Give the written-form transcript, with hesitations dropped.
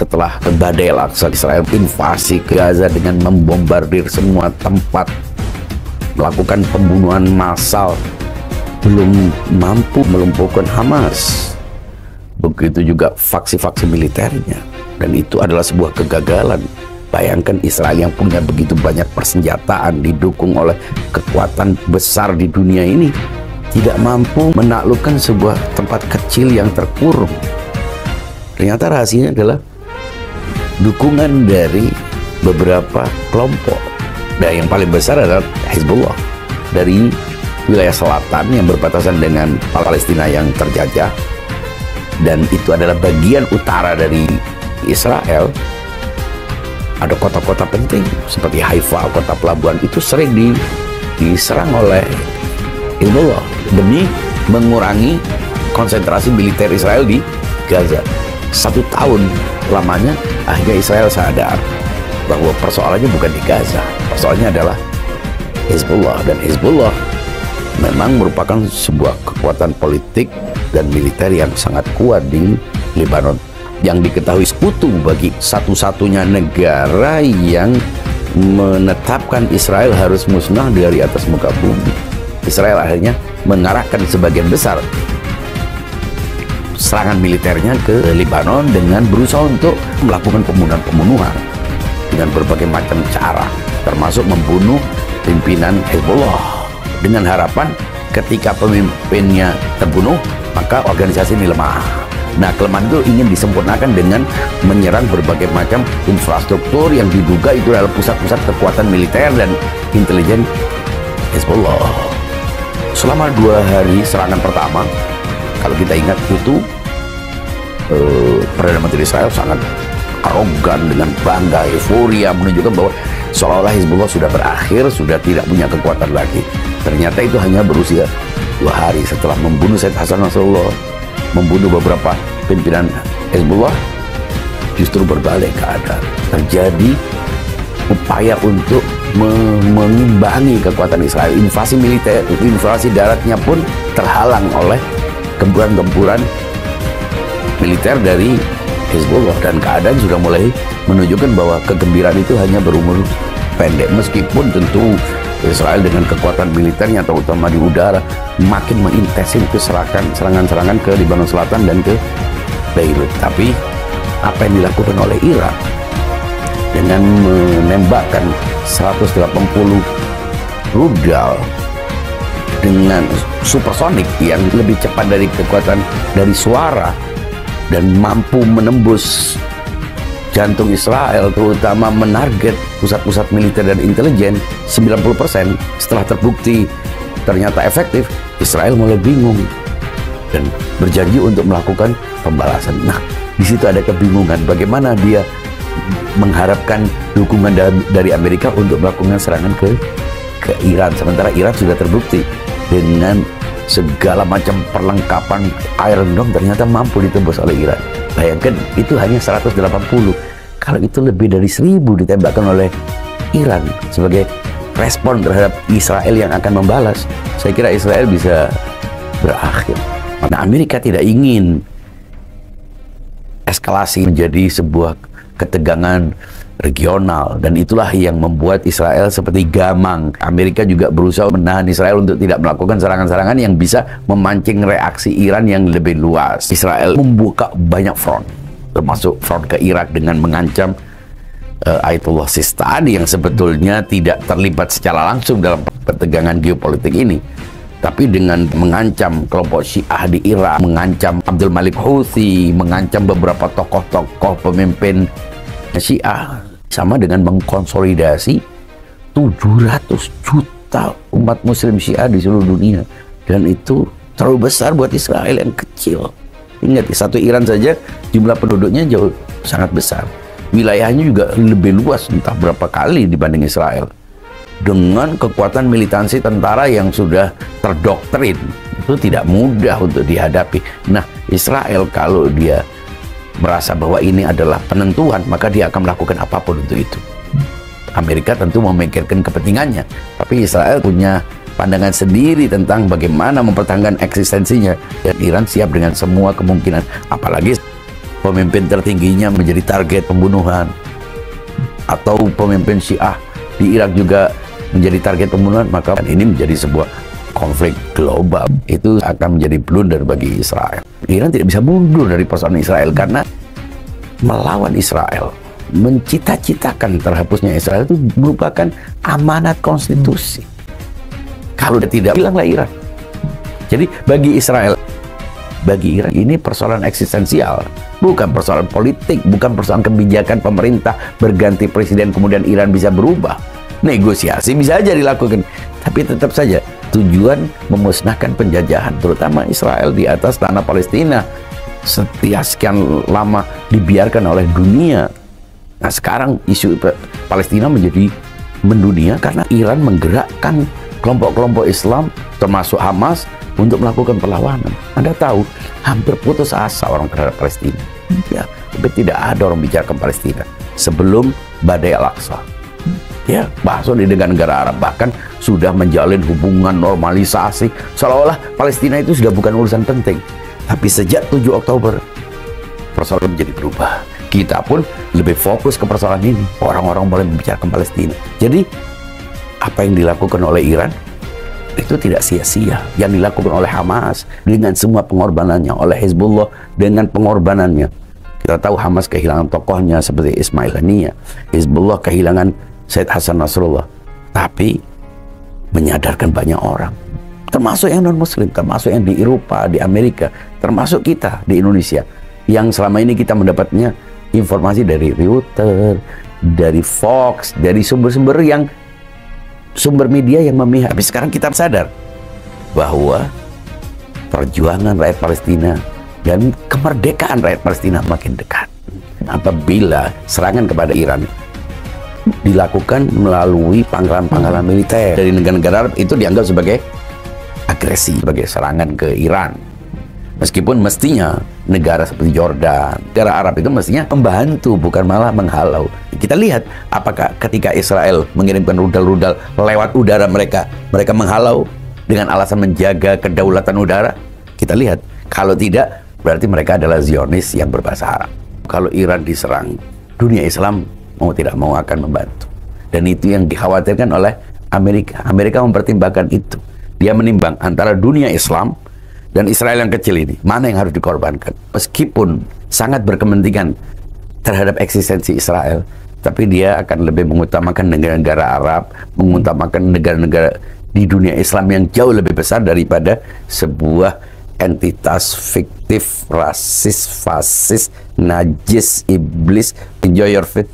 setelah badai Al-Aqsa, Israel invasi ke Gaza dengan membombardir semua tempat, melakukan pembunuhan massal, belum mampu melumpuhkan Hamas. Begitu juga faksi-faksi militernya, dan itu adalah sebuah kegagalan. Bayangkan Israel yang punya begitu banyak persenjataan, didukung oleh kekuatan besar di dunia ini, tidak mampu menaklukkan sebuah tempat kecil yang terkurung. Ternyata rahasianya adalah dukungan dari beberapa kelompok. Dan yang paling besar adalah Hezbollah dari wilayah selatan yang berbatasan dengan Palestina yang terjajah, dan itu adalah bagian utara dari Israel. Ada kota-kota penting seperti Haifa, kota pelabuhan, itu sering diserang oleh Hezbollah demi mengurangi konsentrasi militer Israel di Gaza. 1 tahun lamanya akhirnya Israel sadar bahwa persoalannya bukan di Gaza, persoalannya adalah Hezbollah. Dan Hezbollah memang merupakan sebuah kekuatan politik dan militer yang sangat kuat di Lebanon, yang diketahui sekutu bagi satu-satunya negara yang menetapkan Israel harus musnah dari atas muka bumi. Israel akhirnya mengarahkan sebagian besar serangan militernya ke Lebanon dengan berusaha untuk melakukan pembunuhan-pembunuhan dengan berbagai macam cara, termasuk membunuh pimpinan Hezbollah, dengan harapan ketika pemimpinnya terbunuh, maka organisasi ini lemah. Nah, kelemahan itu ingin disempurnakan dengan menyerang berbagai macam infrastruktur yang diduga itu adalah pusat-pusat kekuatan militer dan intelijen Hezbollah. Selama 2 hari serangan pertama, kalau kita ingat itu, Perdana Menteri Israel sangat arogan dengan bangga, euforia, menunjukkan bahwa seolah-olah Hezbollah sudah berakhir, sudah tidak punya kekuatan lagi. Ternyata itu hanya berusia 2 hari setelah membunuh Said Hassan Nasrallah, membunuh beberapa pimpinan Hezbollah, justru berbalik keadaan. Terjadi upaya untuk mengimbangi kekuatan Israel. Invasi militer, invasi daratnya pun terhalang oleh gempuran-gempuran militer dari Hezbollah, dan keadaan sudah mulai menunjukkan bahwa kegembiraan itu hanya berumur pendek. Meskipun tentu Israel dengan kekuatan militernya, terutama di udara, makin mengintensifkan serangan-serangan ke Lebanon Selatan dan ke Beirut. Tapi apa yang dilakukan oleh Irak dengan menembakkan 180 rudal dengan supersonik yang lebih cepat dari kekuatan dari suara dan mampu menembus jantung Israel, terutama menarget pusat-pusat militer dan intelijen 90%, setelah terbukti ternyata efektif, Israel mulai bingung dan berjanji untuk melakukan pembalasan. Nah, di situ ada kebingungan bagaimana dia mengharapkan dukungan dari Amerika untuk melakukan serangan ke Iran, sementara Iran sudah terbukti dengan segala macam perlengkapan Iron Dome ternyata mampu ditembus oleh Iran. Bayangkan, itu hanya 180. Kalau itu lebih dari 1000 ditembakkan oleh Iran sebagai respon terhadap Israel yang akan membalas, saya kira Israel bisa berakhir. Nah, Amerika tidak ingin eskalasi menjadi sebuah ketegangan regional, dan itulah yang membuat Israel seperti gamang. Amerika juga berusaha menahan Israel untuk tidak melakukan serangan-serangan yang bisa memancing reaksi Iran yang lebih luas. Israel membuka banyak front, termasuk front ke Irak dengan mengancam Ayatollah Sistani yang sebetulnya tidak terlibat secara langsung dalam pertegangan geopolitik ini, tapi dengan mengancam kelompok Syiah di Irak, mengancam Abdul Malik Houthi, mengancam beberapa tokoh-tokoh pemimpin Syiah, sama dengan mengkonsolidasi 700 juta umat muslim Syiah di seluruh dunia, dan itu terlalu besar buat Israel yang kecil. Ingat, satu Iran saja jumlah penduduknya jauh sangat besar, wilayahnya juga lebih luas entah berapa kali dibanding Israel. Dengan kekuatan militansi tentara yang sudah terdoktrin, itu tidak mudah untuk dihadapi. Nah, Israel kalau dia merasa bahwa ini adalah penentuan, maka dia akan melakukan apapun untuk itu. Amerika tentu memikirkan kepentingannya, tapi Israel punya pandangan sendiri tentang bagaimana mempertahankan eksistensinya, dan Iran siap dengan semua kemungkinan. Apalagi pemimpin tertingginya menjadi target pembunuhan, atau pemimpin Syiah di Irak juga menjadi target pembunuhan, maka ini menjadi sebuah konflik global. Itu akan menjadi blunder bagi Israel. Iran tidak bisa mundur dari persoalan Israel karena melawan Israel, mencita-citakan terhapusnya Israel itu merupakan amanat konstitusi. Kalau tidak, hilanglah Iran. Jadi bagi Iran ini persoalan eksistensial, bukan persoalan politik, bukan persoalan kebijakan pemerintah berganti presiden kemudian Iran bisa berubah. Negosiasi bisa aja dilakukan, tapi tetap saja tujuan memusnahkan penjajahan, terutama Israel di atas tanah Palestina. Sekian lama dibiarkan oleh dunia. Nah sekarang isu Palestina menjadi mendunia karena Iran menggerakkan kelompok-kelompok Islam termasuk Hamas untuk melakukan perlawanan. Anda tahu, hampir putus asa orang terhadap Palestina. Ya, tapi tidak ada orang bicarakan Palestina sebelum badai Al-Aqsa. Ya, bahkan di negara-negara Arab bahkan sudah menjalin hubungan normalisasi seolah-olah Palestina itu sudah bukan urusan penting. Tapi sejak 7 Oktober persoalan menjadi berubah. Kita pun lebih fokus ke persoalan ini. Orang-orang mulai membicarakan Palestina. Jadi apa yang dilakukan oleh Iran itu tidak sia-sia. Yang dilakukan oleh Hamas dengan semua pengorbanannya, oleh Hezbollah dengan pengorbanannya. Kita tahu Hamas kehilangan tokohnya seperti Ismail Haniyah, Hezbollah kehilangan Said Hasan Nasrullah, tapi menyadarkan banyak orang, termasuk yang non-muslim, termasuk yang di Eropa, di Amerika, termasuk kita di Indonesia, yang selama ini kita mendapatnya informasi dari Reuters, dari Fox, dari sumber-sumber media yang memihak. Tapi sekarang kita sadar bahwa perjuangan rakyat Palestina dan kemerdekaan rakyat Palestina makin dekat. Apabila serangan kepada Iran dilakukan melalui pangkalan-pangkalan militer dari negara-negara Arab, itu dianggap sebagai agresi, sebagai serangan ke Iran. Meskipun mestinya negara seperti Jordan, negara Arab itu mestinya membantu, bukan malah menghalau. Kita lihat apakah ketika Israel mengirimkan rudal-rudal lewat udara mereka menghalau dengan alasan menjaga kedaulatan udara? Kita lihat, kalau tidak berarti mereka adalah Zionis yang berbahasa Arab. Kalau Iran diserang, dunia Islam mau tidak mau akan membantu. Dan itu yang dikhawatirkan oleh Amerika. Amerika mempertimbangkan itu. Dia menimbang antara dunia Islam dan Israel yang kecil ini, mana yang harus dikorbankan. Meskipun sangat berkepentingan terhadap eksistensi Israel, tapi dia akan lebih mengutamakan negara-negara Arab, mengutamakan negara-negara di dunia Islam yang jauh lebih besar daripada sebuah entitas fiktif, rasis, fasis, najis, iblis, enjoy your fit.